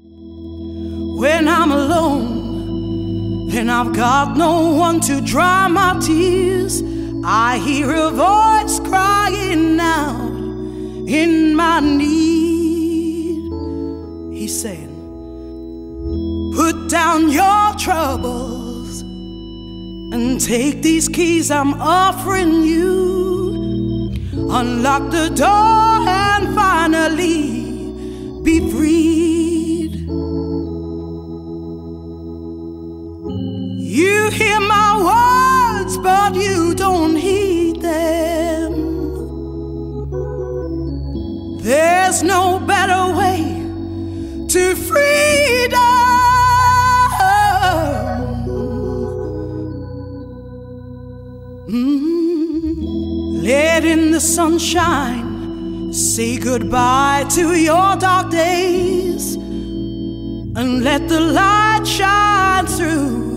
When I'm alone and I've got no one to dry my tears, I hear a voice crying out in my need. He's saying, put down your troubles and take these keys I'm offering you. Unlock the door and finally be freed. You hear my words, but you don't heed them. There's no better way to freedom. Let in the sunshine, say goodbye to your dark days, and let the light shine through